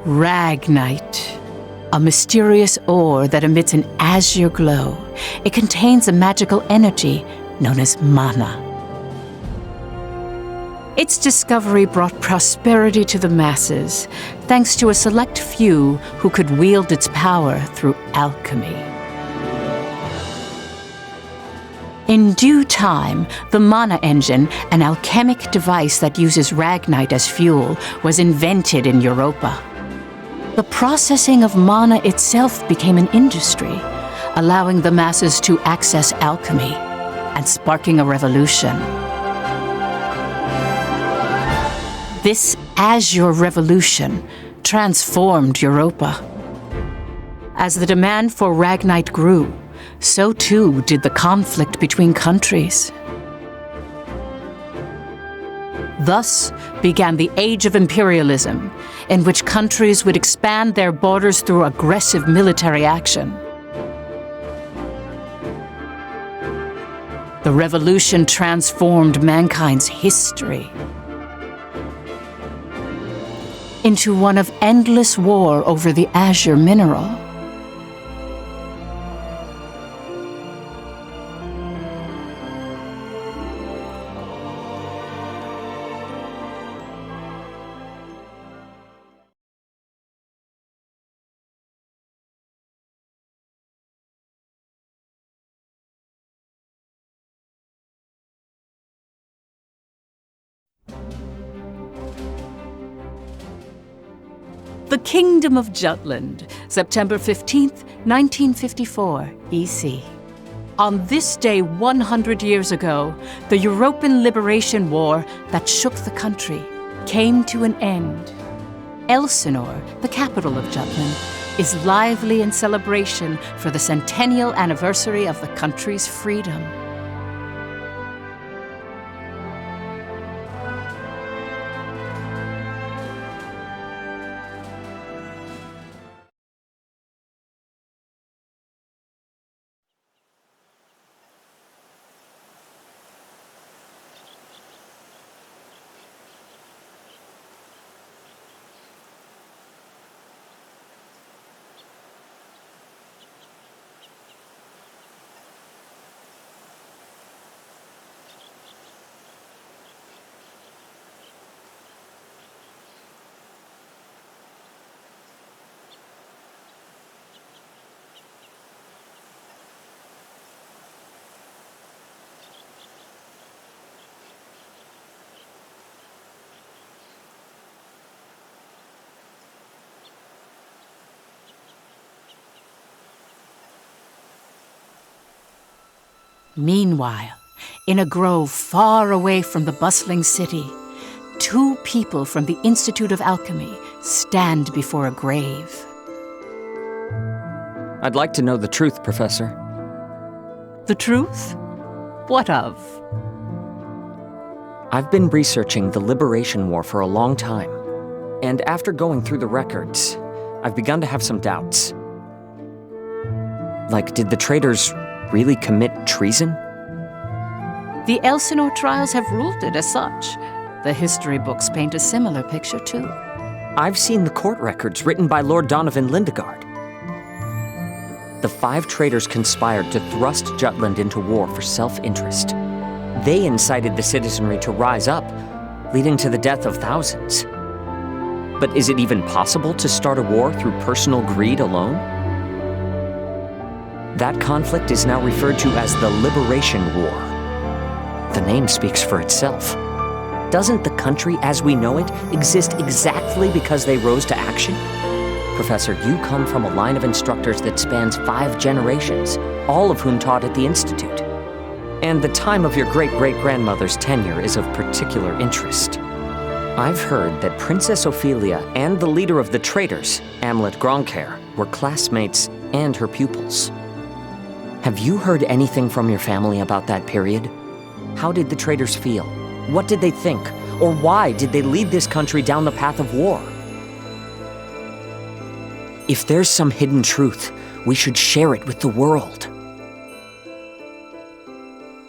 Ragnite, a mysterious ore that emits an azure glow. It contains a magical energy known as mana. Its discovery brought prosperity to the masses, thanks to a select few who could wield its power through alchemy. In due time, the mana engine, an alchemic device that uses ragnite as fuel, was invented in Europa. The processing of mana itself became an industry, allowing the masses to access alchemy and sparking a revolution. This Azure Revolution transformed Europa. As the demand for ragnite grew, so too did the conflict between countries. Thus began the Age of Imperialism, in which countries would expand their borders through aggressive military action. The revolution transformed mankind's history into one of endless war over the azure mineral. The Kingdom of Jutland, September 15th, 1954, EC. On this day 100 years ago, the European Liberation War that shook the country came to an end. Elsinore, the capital of Jutland, is lively in celebration for the centennial anniversary of the country's freedom. Meanwhile, in a grove far away from the bustling city, two people from the Institute of Alchemy stand before a grave. I'd like to know the truth, Professor. The truth? What of? I've been researching the Liberation War for a long time, and after going through the records, I've begun to have some doubts. Like, did the traitors really commit treason? The Elsinore trials have ruled it as such. The history books paint a similar picture, too. I've seen the court records written by Lord Donovan Lindegard. The 5 traitors conspired to thrust Jutland into war for self-interest. They incited the citizenry to rise up, leading to the death of thousands. But is it even possible to start a war through personal greed alone? That conflict is now referred to as the Liberation War. The name speaks for itself. Doesn't the country as we know it exist exactly because they rose to action? Professor, you come from a line of instructors that spans 5 generations, all of whom taught at the Institute. And the time of your great-great-grandmother's tenure is of particular interest. I've heard that Princess Ophelia and the leader of the traitors, Amlet were classmates and her pupils. Have you heard anything from your family about that period? How did the traitors feel? What did they think? Or why did they lead this country down the path of war? If there's some hidden truth, we should share it with the world.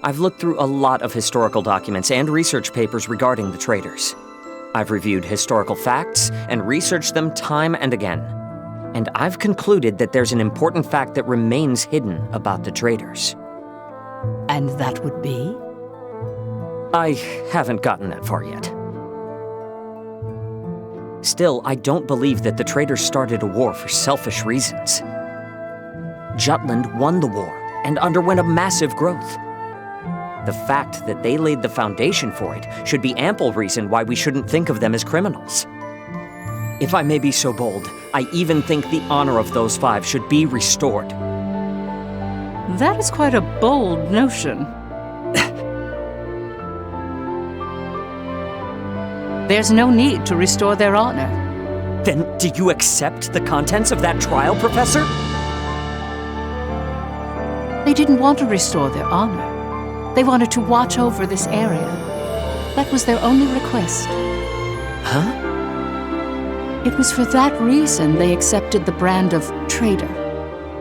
I've looked through a lot of historical documents and research papers regarding the traitors. I've reviewed historical facts and researched them time and again. And I've concluded that there's an important fact that remains hidden about the traitors. And that would be? I haven't gotten that far yet. Still, I don't believe that the traitors started a war for selfish reasons. Jutland won the war and underwent a massive growth. The fact that they laid the foundation for it should be ample reason why we shouldn't think of them as criminals. If I may be so bold, I even think the honor of those 5 should be restored. That is quite a bold notion. There's no need to restore their honor. Then do you accept the contents of that trial, Professor? They didn't want to restore their honor. They wanted to watch over this area. That was their only request. Huh? It was for that reason they accepted the brand of traitor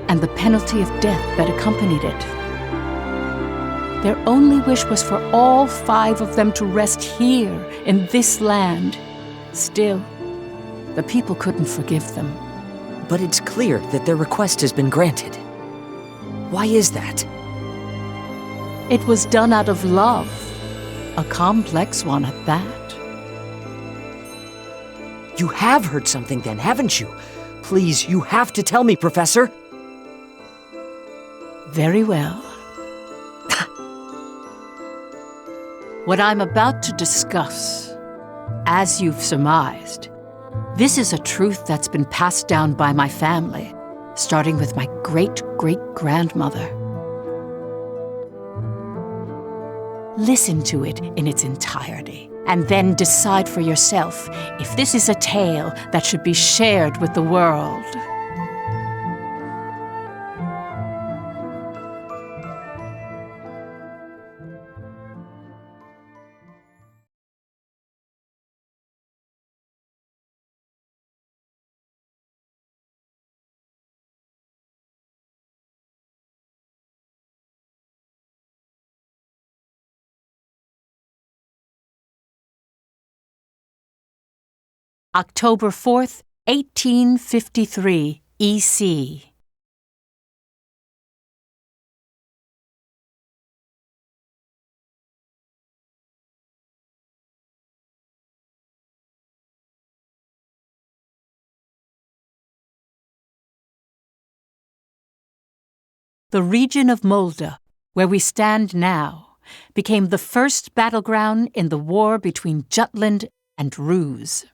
and the penalty of death that accompanied it. Their only wish was for all 5 of them to rest here in this land. Still, the people couldn't forgive them. But it's clear that their request has been granted. Why is that? It was done out of love, a complex one at that. You have heard something then, haven't you? Please, you have to tell me, Professor. Very well. What I'm about to discuss, as you've surmised, this is a truth that's been passed down by my family, starting with my great-great-grandmother. Listen to it in its entirety, and then decide for yourself if this is a tale that should be shared with the world. October 4th, 1853, EC. The region of Malda, where we stand now, became the first battleground in the war between Jutland and Ruse.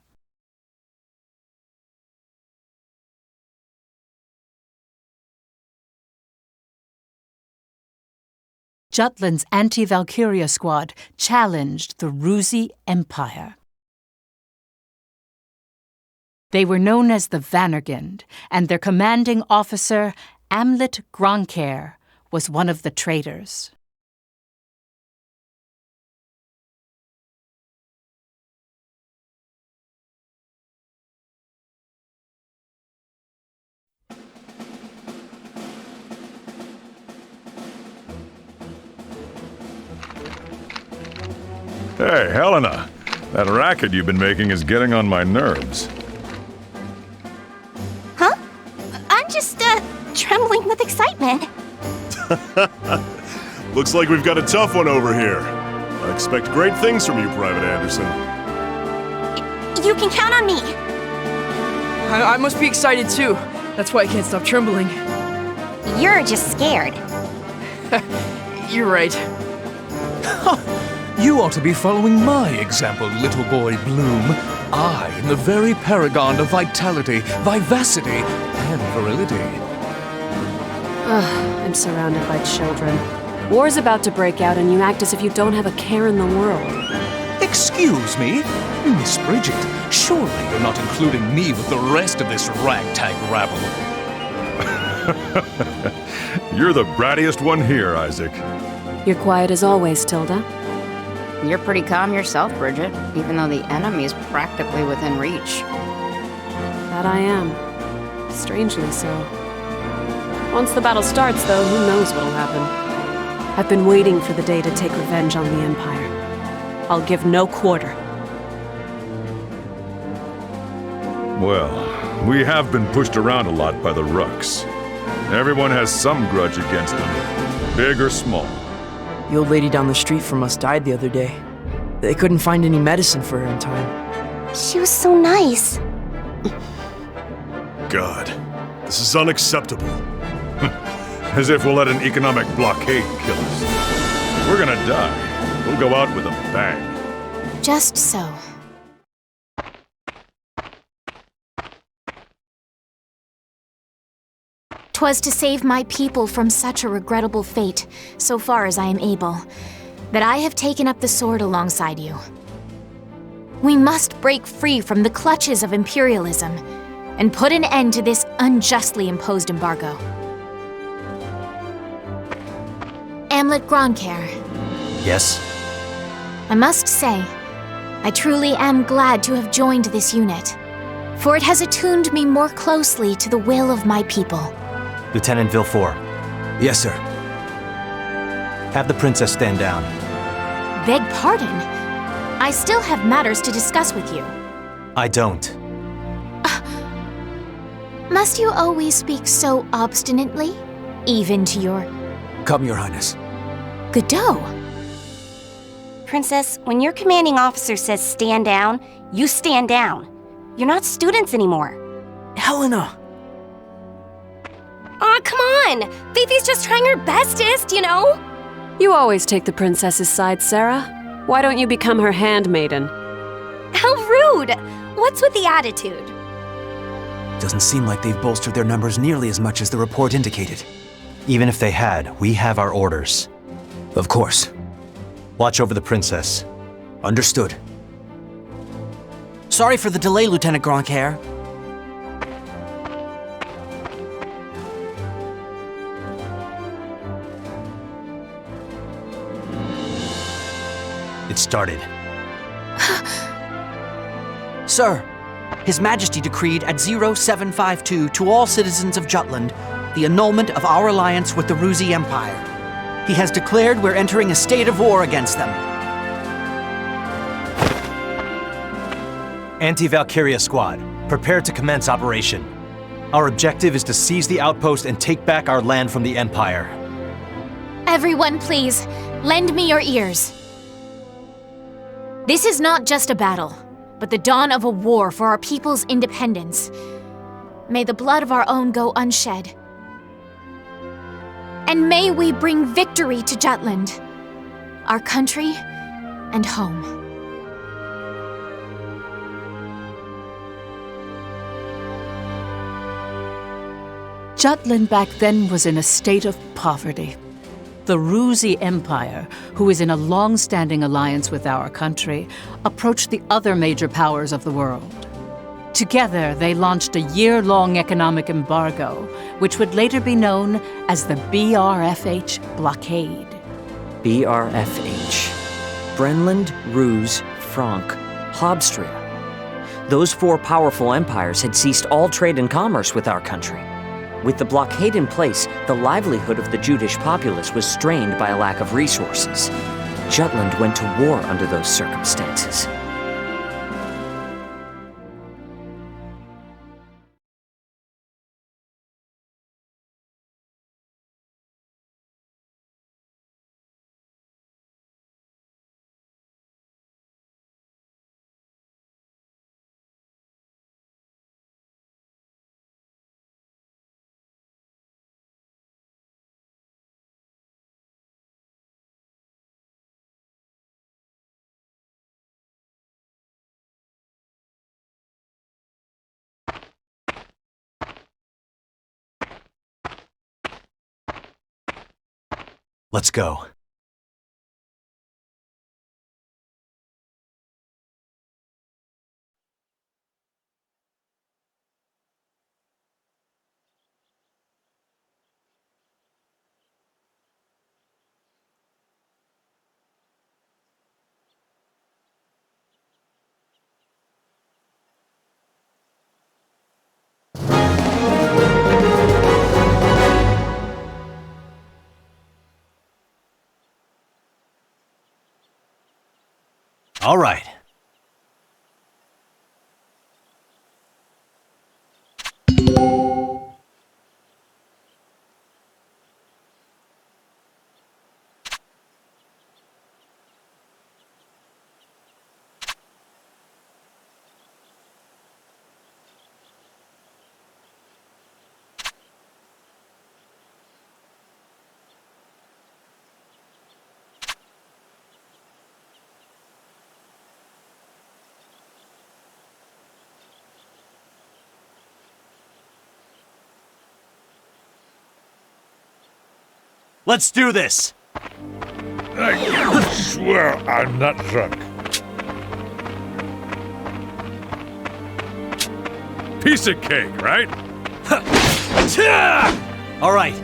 Jutland's anti-Valkyria squad challenged the Rusi Empire. They were known as the Vannergund, and their commanding officer, Amlet Gronkair, was one of the traitors. Hey, Helena. That racket you've been making is getting on my nerves. Huh? I'm just, trembling with excitement. Looks like we've got a tough one over here. I expect great things from you, Private Anderson. You can count on me. I must be excited too. That's why I can't stop trembling. You're just scared. You're right. You ought to be following my example, little boy Bloom. I am the very paragon of vitality, vivacity, and virility. I'm surrounded by children. War's about to break out and you act as if you don't have a care in the world. Excuse me? Miss Bridget, surely you're not including me with the rest of this ragtag rabble. You're the brattiest one here, Isaac. You're quiet as always, Tilda. You're pretty calm yourself, Bridget, even though the enemy's practically within reach. That I am. Strangely so. Once the battle starts, though, who knows what'll happen. I've been waiting for the day to take revenge on the Empire. I'll give no quarter. Well, we have been pushed around a lot by the Rucks. Everyone has some grudge against them, big or small. The old lady down the street from us died the other day. They couldn't find any medicine for her in time. She was so nice. God, this is unacceptable. As if we'll let an economic blockade kill us. We're gonna die. We'll go out with a bang. Just so. "'Twas to save my people from such a regrettable fate, so far as I am able, that I have taken up the sword alongside you. We must break free from the clutches of imperialism and put an end to this unjustly imposed embargo. Amlet Gronkair. Yes? I must say, I truly am glad to have joined this unit, for it has attuned me more closely to the will of my people. Lieutenant Villefort. Yes, sir. Have the princess stand down. Beg pardon? I still have matters to discuss with you. I don't. Must you always speak so obstinately? Even to your... Come, Your Highness. Godot. Princess, when your commanding officer says stand down, you stand down. You're not students anymore. Helena! Aw, come on! Fifi's just trying her bestest, you know? You always take the princess's side, Sarah. Why don't you become her handmaiden? How rude! What's with the attitude? Doesn't seem like they've bolstered their numbers nearly as much as the report indicated. Even if they had, we have our orders. Of course. Watch over the princess. Understood. Sorry for the delay, Lieutenant Gronkair. It started. Sir, His Majesty decreed at 0752 to all citizens of Jutland the annulment of our alliance with the Ruzi Empire. He has declared we're entering a state of war against them. Anti-Valkyria Squad, prepare to commence operation. Our objective is to seize the outpost and take back our land from the Empire. Everyone, please, lend me your ears. This is not just a battle, but the dawn of a war for our people's independence. May the blood of our own go unshed. And may we bring victory to Jutland, our country and home. Jutland back then was in a state of poverty. The Ruzi Empire, who is in a long-standing alliance with our country, approached the other major powers of the world. Together, they launched a year-long economic embargo, which would later be known as the BRFH blockade. BRFH. Brenland, Ruse, Frank, Hobstria. Those four powerful empires had ceased all trade and commerce with our country. With the blockade in place, the livelihood of the Jutish populace was strained by a lack of resources. Jutland went to war under those circumstances. Let's go. All right. Let's do this! I swear I'm not drunk. Piece of cake, right? All right.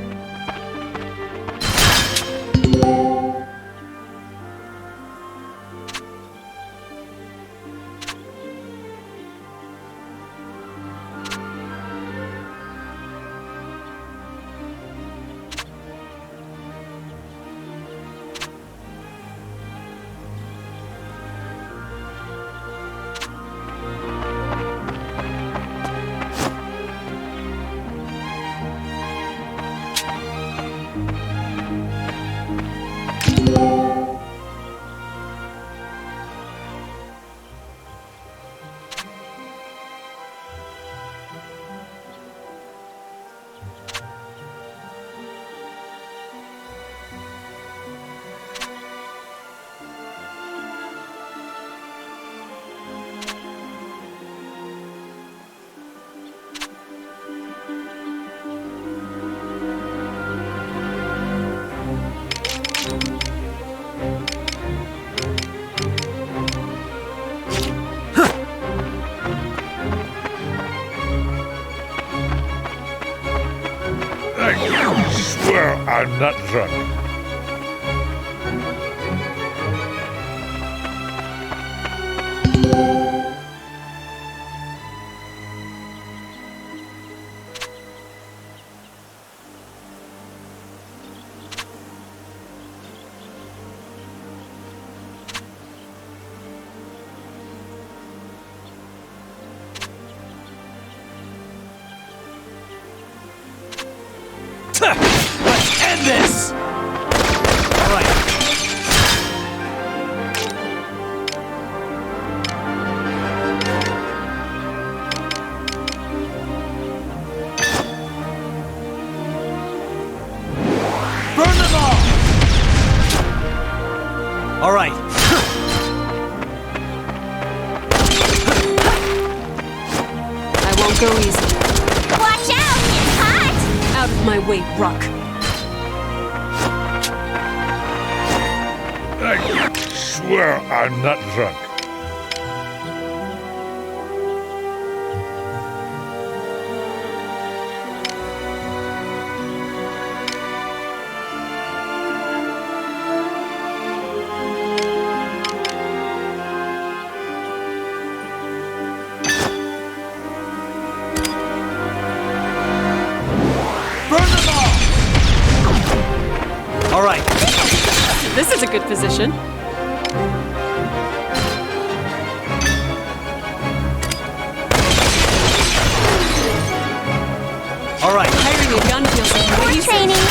I swear I'm not drunk. Let's end this! All right. Burn them all! All right. I won't go easy. Watch out! It's hot! Out of my way, Ruck. I swear I'm not drunk. All right. This is a good position. All right. Hiring a gun feels like More crazy. training.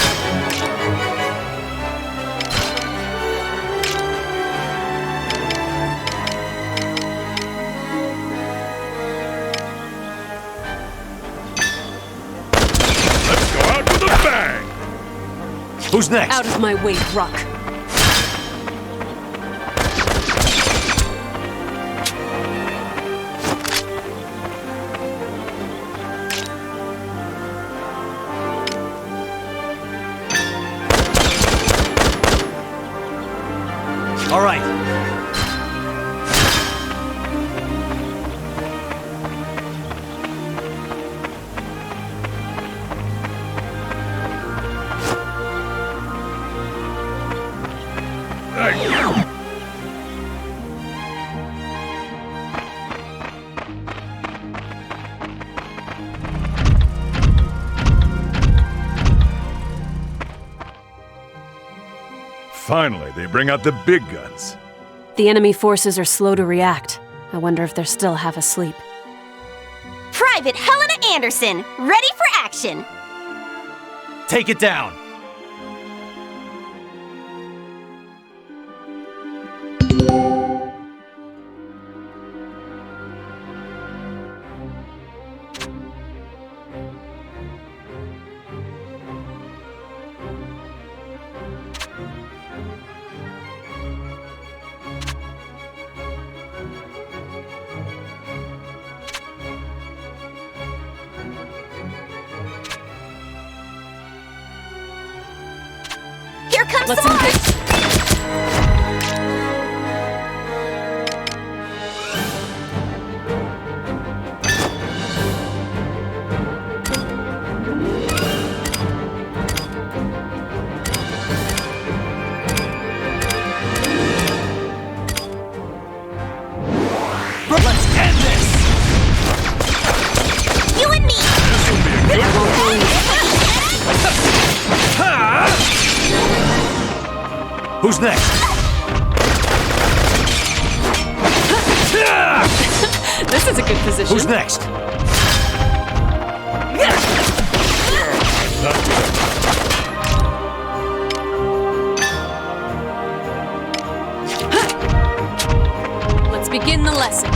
Let's go out with a bang! Who's next? Out of my way, Ruck. All right. Finally, they bring out the big guns. The enemy forces are slow to react. I wonder if they're still half asleep. Private Helena Anderson, ready for action! Take it down! Here comes Let's some more! engage. Let's end this! You and me! Who's next? This is a good position. Who's next? Let's begin the lesson.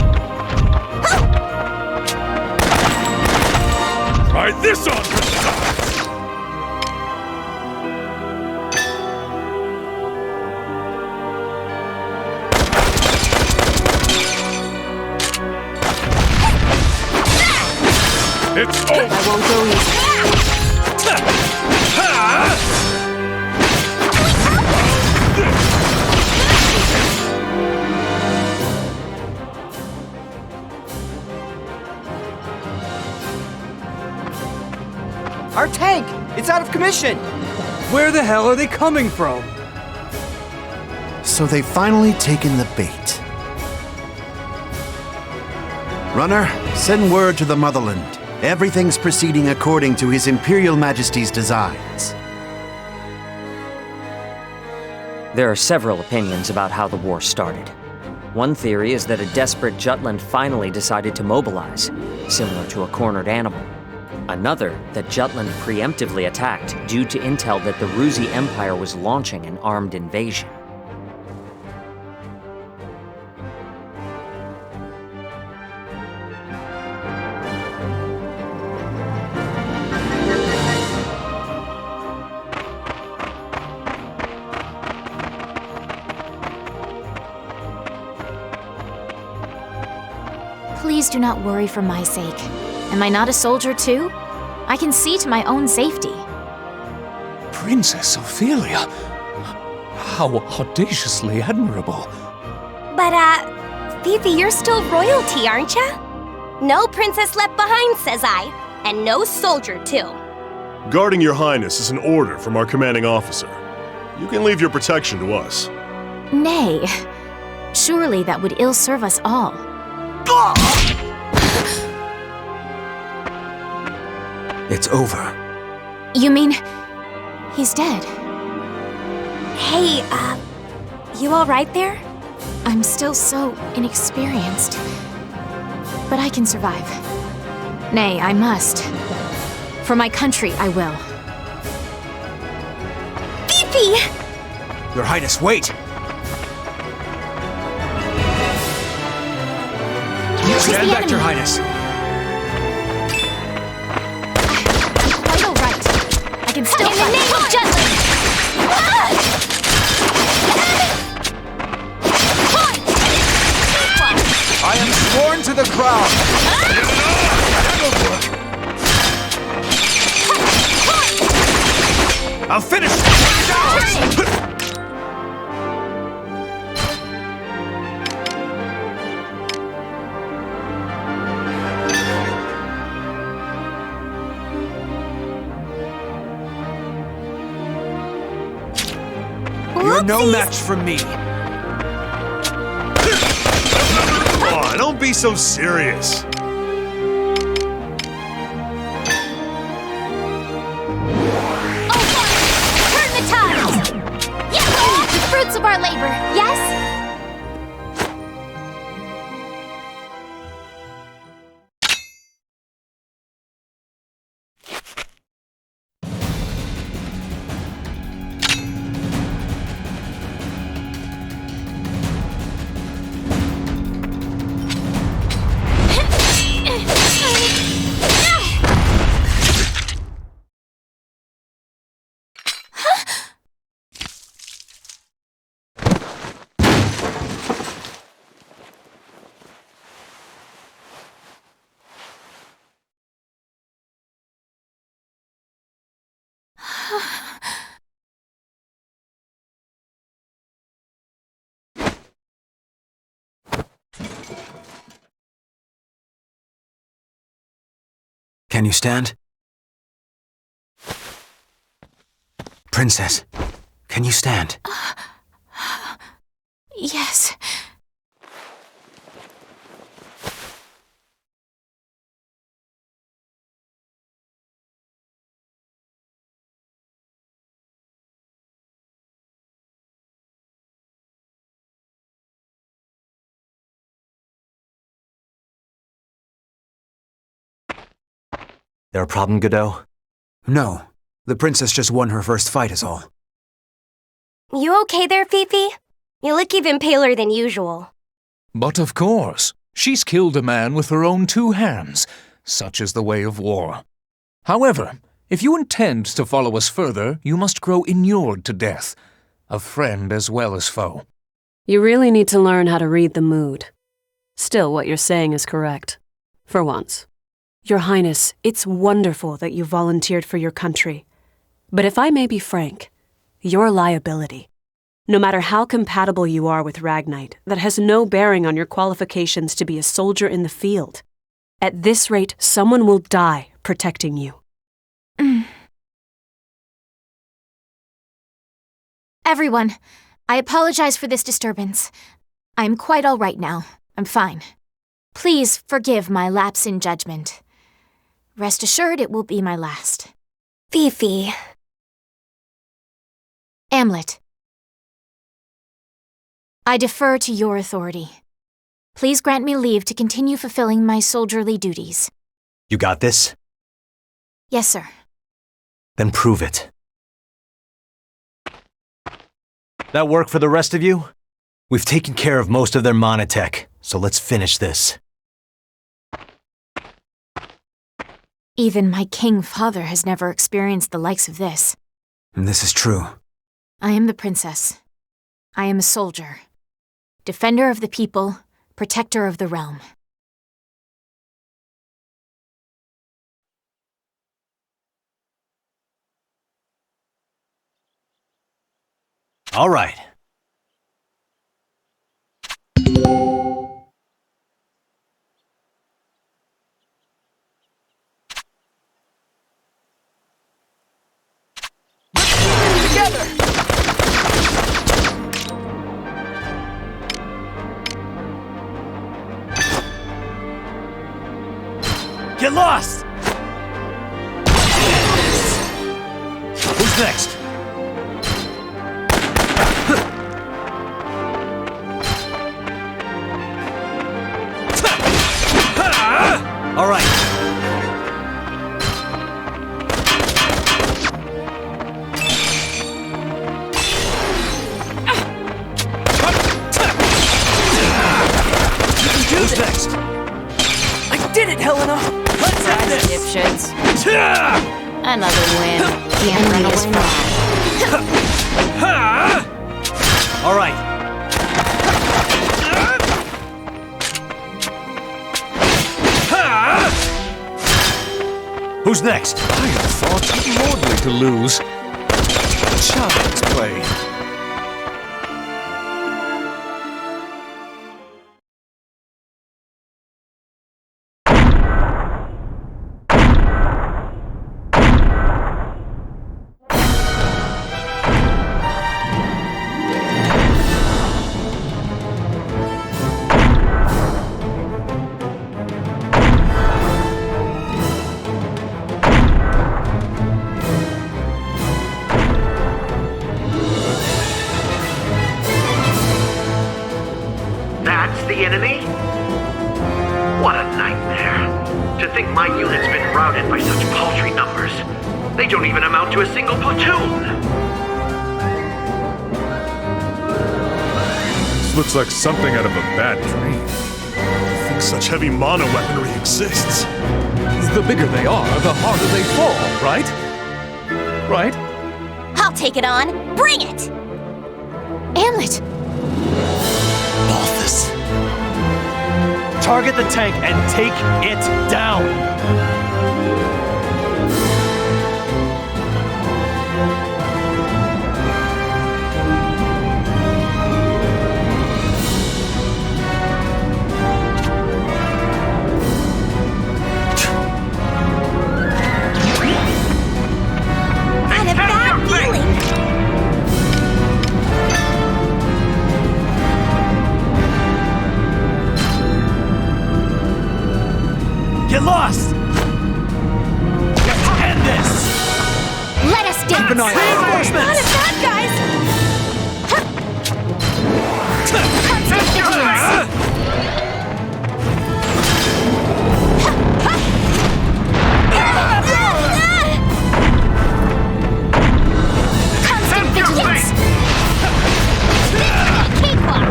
Try this on! It's over! I won't go easy. Our tank! It's out of commission! Where the hell are they coming from? So they've finally taken the bait. Runner, send word to the motherland. Everything's proceeding according to His Imperial Majesty's designs. There are several opinions about how the war started. One theory is that a desperate Jutland finally decided to mobilize, similar to a cornered animal. Another, that Jutland preemptively attacked due to intel that the Ruzi Empire was launching an armed invasion. Please do not worry for my sake. Am I not a soldier too? I can see to my own safety. Princess Ophelia! How audaciously admirable. But, Fifi, you're still royalty, aren't ya? No princess left behind, says I. And no soldier, too. Guarding your highness is an order from our commanding officer. You can leave your protection to us. Nay. Surely that would ill serve us all. It's over. You mean he's dead? Hey, you alright there? I'm still so inexperienced. But I can survive. Nay, I must. For my country, I will. Fifi! Your Highness, wait! Stand back, Your Highness! Quite all right. I can still In the name of Jutland! I am sworn to the crown! I'll finish! You're no match for me. Come on, don't be so serious. Turn the tides! Yeah, the fruits of our labor, yes? Can you stand? Princess, can you stand? Yes. There a problem, Godot? No. The princess just won her first fight is all. You okay there, Fifi? You look even paler than usual. But of course, she's killed a man with her own 2 hands. Such is the way of war. However, if you intend to follow us further, you must grow inured to death, a friend as well as foe. You really need to learn how to read the mood. Still, what you're saying is correct. For once. Your Highness, it's wonderful that you volunteered for your country. But if I may be frank, you're a liability. No matter how compatible you are with ragnite, that has no bearing on your qualifications to be a soldier in the field. At this rate, someone will die protecting you. Everyone, I apologize for this disturbance. I am quite all right now. I'm fine. Please forgive my lapse in judgment. Rest assured it will be my last. Fifi. Amlet. I defer to your authority. Please grant me leave to continue fulfilling my soldierly duties. You got this? Yes, sir. Then prove it. That work for the rest of you? We've taken care of most of their monotech, so let's finish this. Even my king father has never experienced the likes of this. This is true. I am the princess. I am a soldier. Defender of the people, protector of the realm. All right. Get lost! Who's next? All right. Who's next? I did it, Helena! Let's end this! Dipshits. Another win. The enemy is fine. All right. Who's next? I thought it lordly to lose. Child's play. That's the enemy? What a nightmare. To think my unit's been routed by such paltry numbers. They don't even amount to a single platoon. This looks like something out of a bad dream. I think such heavy mono weaponry exists. The bigger they are, the harder they fall, right? Right? I'll take it on. Bring it! Amlet! Balthus. Target the tank and take it down. get lost! Let's end this! Let us dance! Keep an eye on reinforcements! Not as bad, guys! Constant vigilance! Constant vigilance! Cakewalk!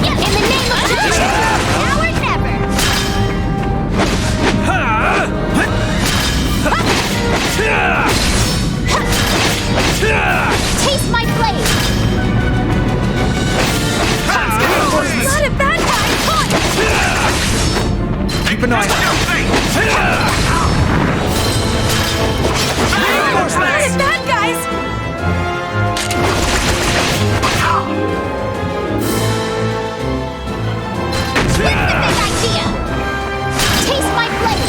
In the name of justice! Now or never! Taste my blade! Not a bad guy! Keep an eye on Not a bad guys! Where's the big idea? Taste my blade!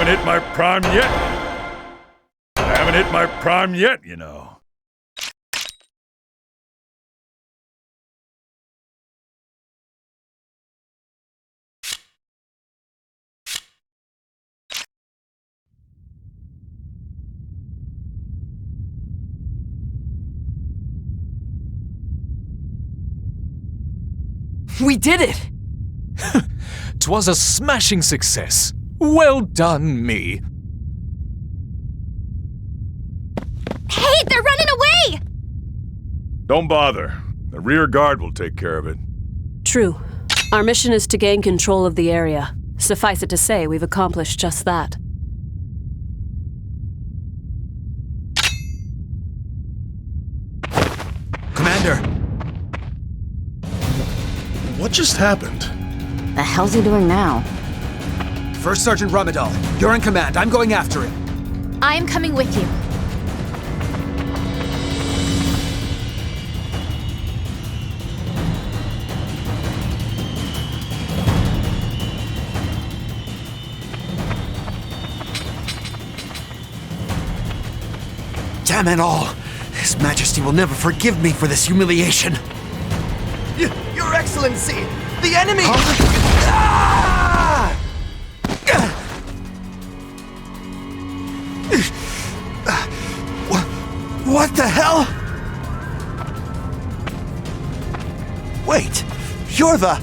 Haven't hit my prime yet. Haven't hit my prime yet, you know. We did it! 'Twas a smashing success. Well done, me. Hey, they're running away! Don't bother. The rear guard will take care of it. True. Our mission is to gain control of the area. Suffice it to say, we've accomplished just that. Commander! What just happened? The hell's he doing now? First Sergeant Ramadal, you're in command. I'm going after him. I am coming with you. Damn it all! His Majesty will never forgive me for this humiliation. Your Excellency! The enemy! What the hell? Wait, you're the...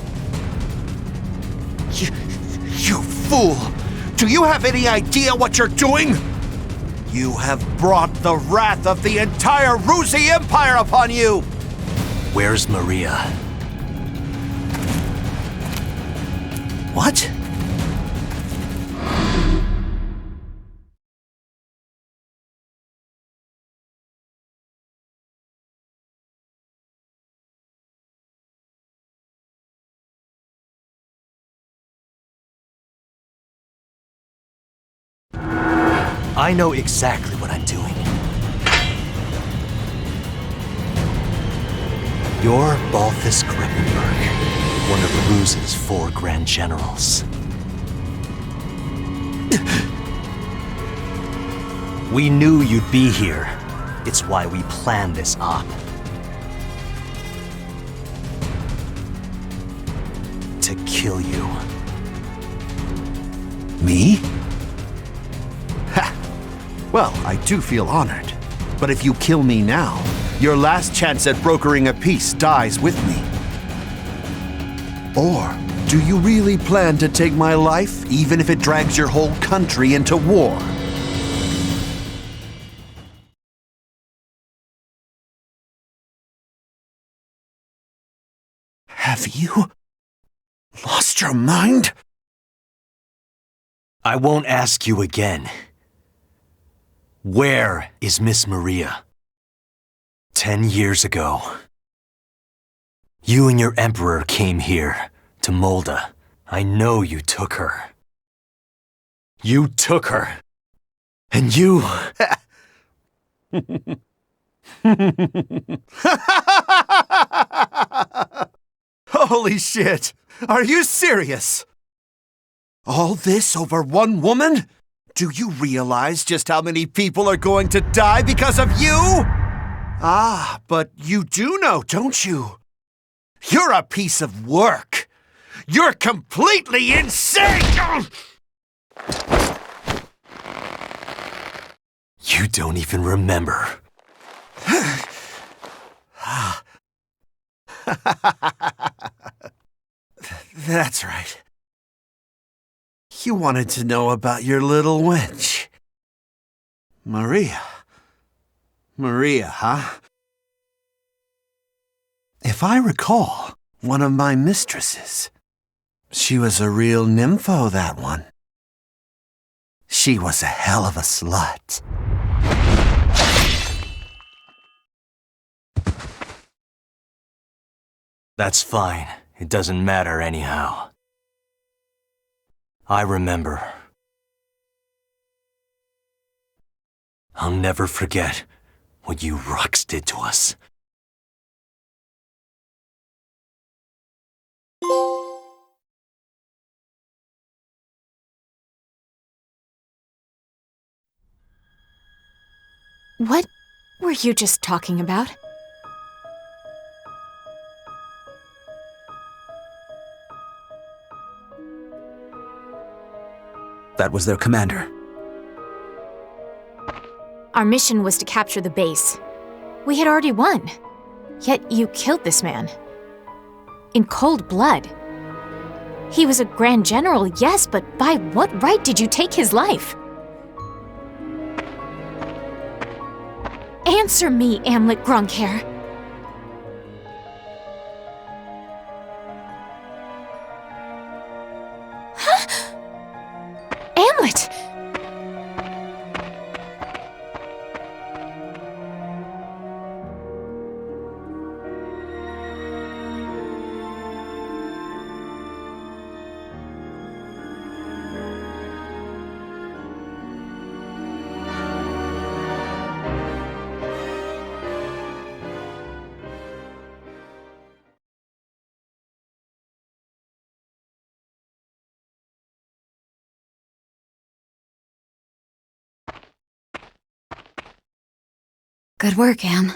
You fool! Do you have any idea what you're doing? You have brought the wrath of the entire Ruzi Empire upon you! Where's Maria? What? I know exactly what I'm doing. You're Balthus Kremenberg, one of Ruze's 4 Grand Generals. We knew you'd be here. It's why we planned this op. To kill you. Me? Ha! Well, I do feel honored. But if you kill me now, your last chance at brokering a peace dies with me. Or do you really plan to take my life, even if it drags your whole country into war? Have you lost your mind? I won't ask you again. Where is Miss Maria? 10 years ago, you and your Emperor came here, to Malda. I know you took her. You took her. And you... Holy shit! Are you serious? All this over one woman? Do you realize just how many people are going to die because of you? Ah, but you do know, don't you? You're a piece of work. You're completely insane! You don't even remember. That's right. You wanted to know about your little wench. Maria. Maria, huh? If I recall, one of my mistresses. She was a real nympho, that one. She was a hell of a slut. That's fine. It doesn't matter anyhow. I remember. I'll never forget what you Rux did to us. What were you just talking about? That was their commander. Our mission was to capture the base. We had already won. Yet you killed this man. In cold blood. He was a Grand General, yes, but by what right did you take his life? Answer me, Amlet Gronkhair. Amlet! Good work, Am.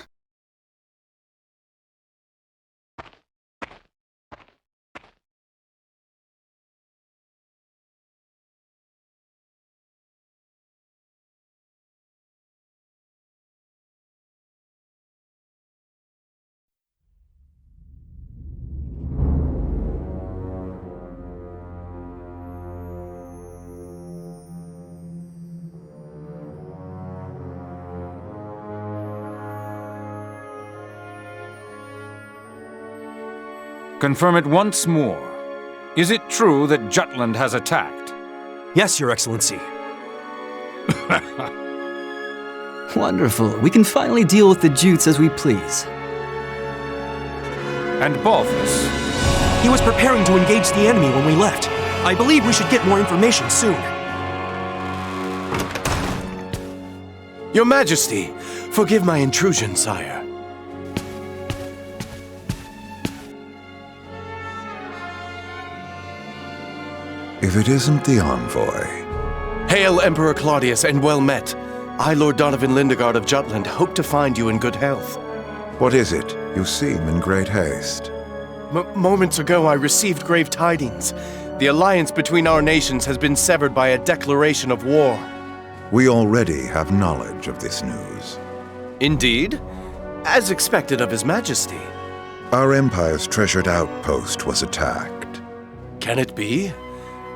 Confirm it once more. Is it true that Jutland has attacked? Yes, Your Excellency. Wonderful. We can finally deal with the Jutes as we please. And Balthus? He was preparing to engage the enemy when we left. I believe we should get more information soon. Your Majesty, forgive my intrusion, sire. If it isn't the envoy. Hail, Emperor Claudius, and well met. I, Lord Donovan Lindegard of Jutland, hope to find you in good health. What is it? You seem in great haste. Moments ago, I received grave tidings. The alliance between our nations has been severed by a declaration of war. We already have knowledge of this news. Indeed? As expected of His Majesty. Our Empire's treasured outpost was attacked. Can it be?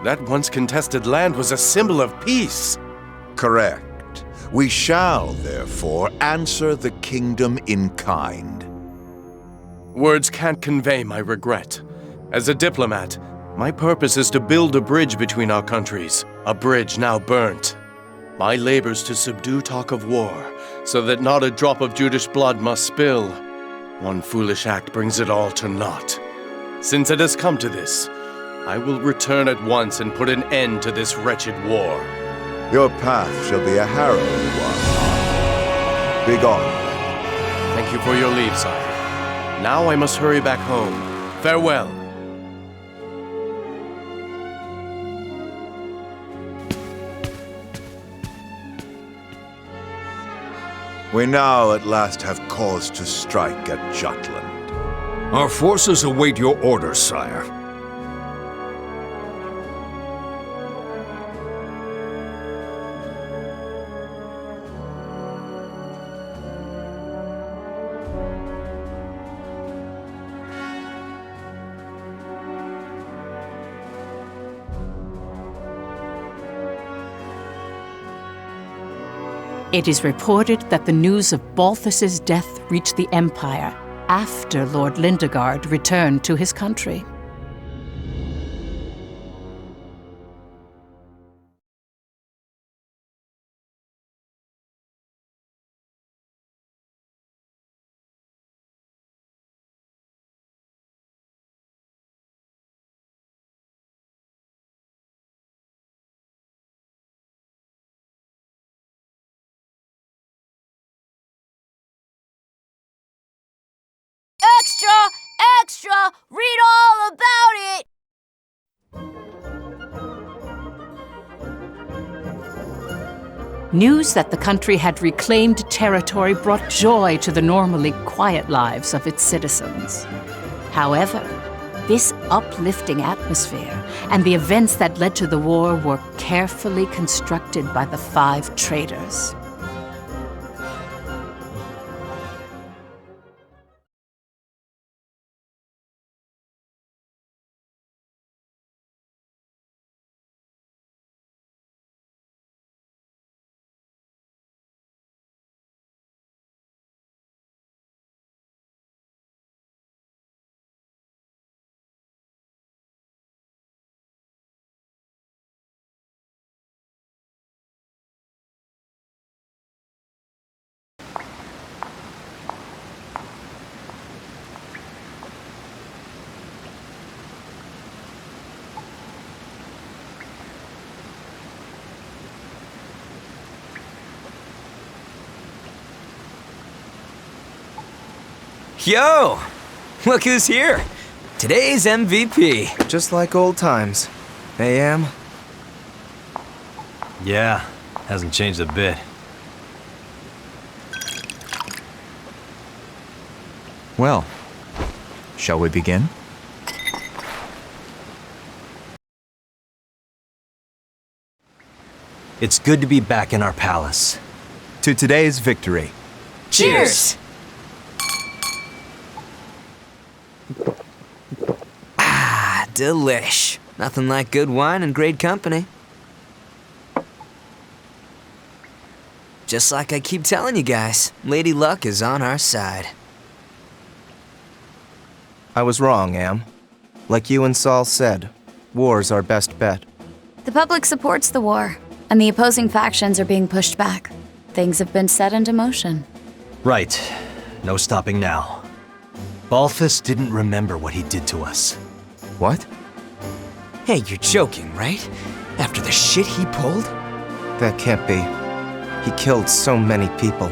That once contested land was a symbol of peace. Correct. We shall, therefore, answer the kingdom in kind. Words can't convey my regret. As a diplomat, my purpose is to build a bridge between our countries, a bridge now burnt. My labors to subdue talk of war, so that not a drop of Judish blood must spill. One foolish act brings it all to naught. Since it has come to this, I will return at once and put an end to this wretched war. Your path shall be a harrowing one. Begone. Thank you for your leave, sire. Now I must hurry back home. Farewell. We now at last have cause to strike at Jutland. Our forces await your orders, sire. It is reported that the news of Balthus's death reached the Empire after Lord Lindegard returned to his country. Extra! Extra! Read all about it! News that the country had reclaimed territory brought joy to the normally quiet lives of its citizens. However, this uplifting atmosphere and the events that led to the war were carefully constructed by the 5 traitors. Yo! Look who's here! Today's MVP. Just like old times. Hey, Am? Yeah, hasn't changed a bit. Well, shall we begin? It's good to be back in our palace. To today's victory. Cheers! Ah, delish. Nothing like good wine and great company. Just like I keep telling you guys, Lady Luck is on our side. I was wrong, Am. Like you and Saul said, war's our best bet. The public supports the war, and the opposing factions are being pushed back. Things have been set into motion. Right. No stopping now. Balthus didn't remember what he did to us. What? Hey, you're joking, right? After the shit he pulled? That can't be. He killed so many people.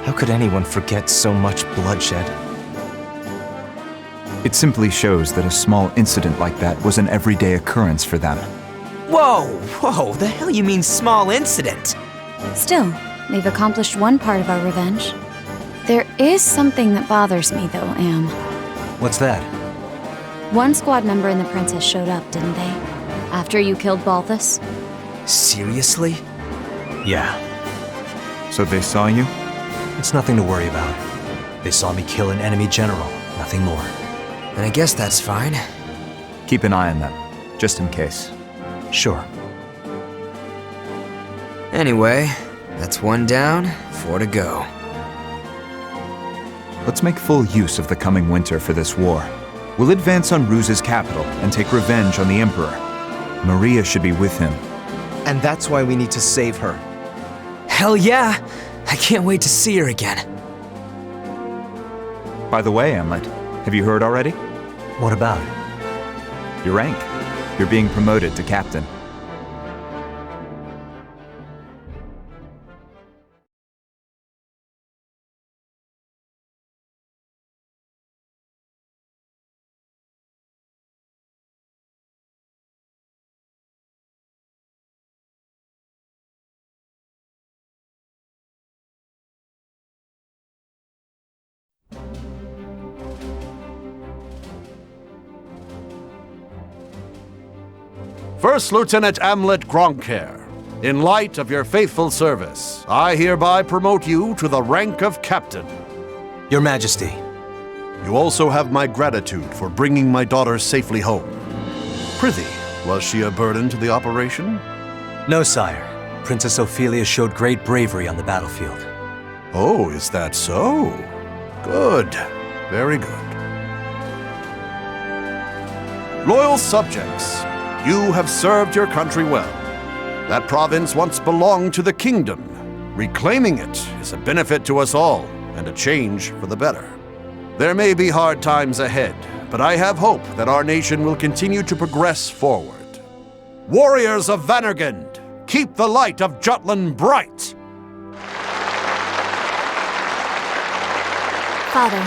How could anyone forget so much bloodshed? It simply shows that a small incident like that was an everyday occurrence for them. Whoa, the hell you mean small incident? Still, they've accomplished one part of our revenge. There is something that bothers me, though, Am. What's that? One squad member and the princess showed up, didn't they? After you killed Balthus? Seriously? Yeah. So they saw you? It's nothing to worry about. They saw me kill an enemy general, nothing more. And I guess that's fine. Keep an eye on them, just in case. Sure. Anyway, that's one down, 4 to go. Let's make full use of the coming winter for this war. We'll advance on Ruse's capital and take revenge on the Emperor. Maria should be with him. And that's why we need to save her. Hell yeah! I can't wait to see her again. By the way, Amlet, have you heard already? What about? Your rank. You're being promoted to captain. First Lieutenant Amlet Gronkair, in light of your faithful service, I hereby promote you to the rank of Captain. Your Majesty. You also have my gratitude for bringing my daughter safely home. Prithee, was she a burden to the operation? No, sire. Princess Ophelia showed great bravery on the battlefield. Oh, is that so? Good. Very good. Loyal subjects, you have served your country well. That province once belonged to the kingdom. Reclaiming it is a benefit to us all, and a change for the better. There may be hard times ahead, but I have hope that our nation will continue to progress forward. Warriors of Vannergund, keep the light of Jutland bright! Father,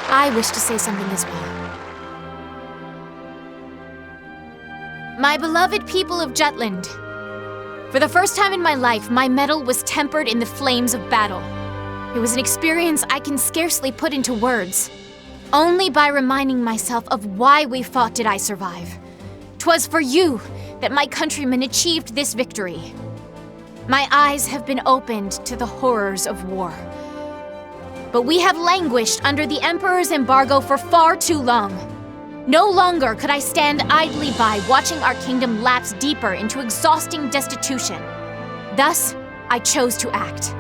I wish to say something as well. My beloved people of Jutland, for the first time in my life, my mettle was tempered in the flames of battle. It was an experience I can scarcely put into words. Only by reminding myself of why we fought did I survive. 'Twas for you that my countrymen achieved this victory. My eyes have been opened to the horrors of war. But we have languished under the Emperor's embargo for far too long. No longer could I stand idly by watching our kingdom lapse deeper into exhausting destitution. Thus, I chose to act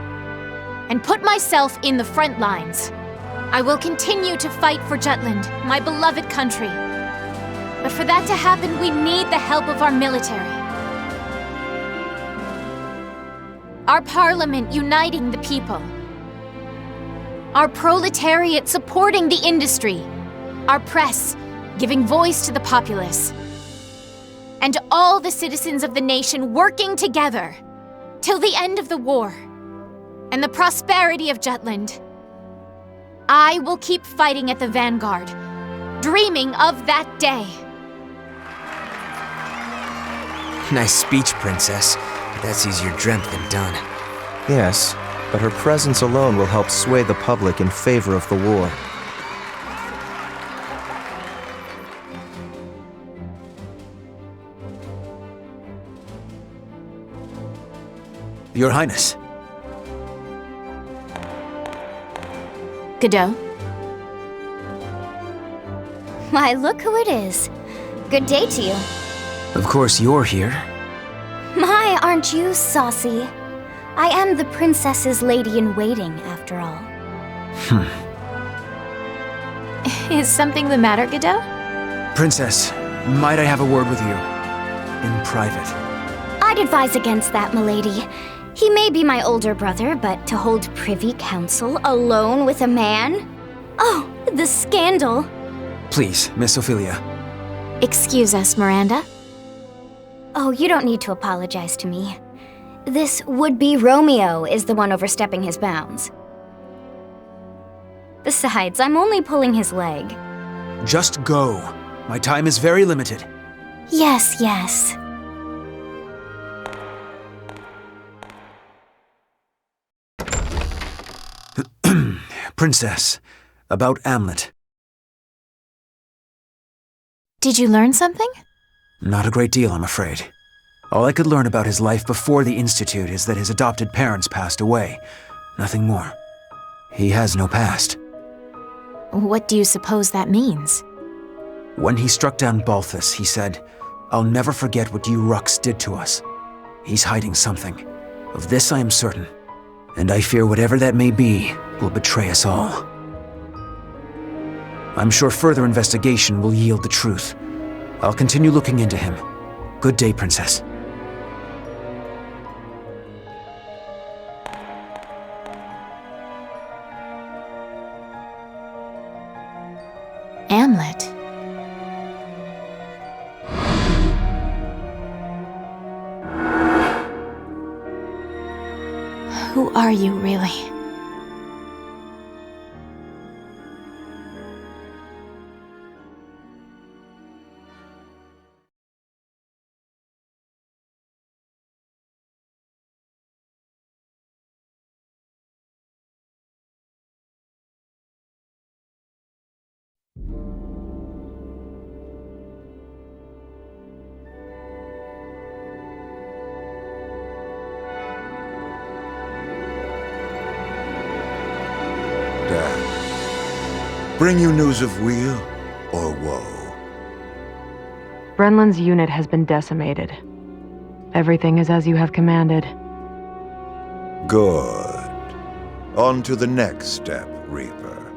and put myself in the front lines. I will continue to fight for Jutland, my beloved country. But for that to happen, we need the help of our military. Our parliament uniting the people. Our proletariat supporting the industry. Our press giving voice to the populace. And all the citizens of the nation working together till the end of the war and the prosperity of Jutland. I will keep fighting at the vanguard, dreaming of that day. Nice speech, Princess. But that's easier dreamt than done. Yes, but her presence alone will help sway the public in favor of the war. Your Highness. Godot? Why, look who it is. Good day to you. Of course you're here. My, aren't you saucy? I am the princess's lady-in-waiting, after all. Is something the matter, Godot? Princess, might I have a word with you? In private. I'd advise against that, milady. He may be my older brother, but to hold privy council alone with a man? Oh, the scandal. Please, Miss Ophelia. Excuse us, Miranda. Oh, you don't need to apologize to me. This would-be Romeo is the one overstepping his bounds. Besides, I'm only pulling his leg. Just go. My time is very limited. Yes, yes. Princess, about Amlet. Did you learn something? Not a great deal, I'm afraid. All I could learn about his life before the Institute is that his adopted parents passed away. Nothing more. He has no past. What do you suppose that means? When he struck down Balthus, he said, "I'll never forget what you Ruks did to us." He's hiding something. Of this I am certain. And I fear whatever that may be will betray us all. I'm sure further investigation will yield the truth. I'll continue looking into him. Good day, Princess. Amlet. Who are you, really? Bring you news of weal or woe? Brenlin's unit has been decimated. Everything is as you have commanded. Good. On to the next step, Reaper.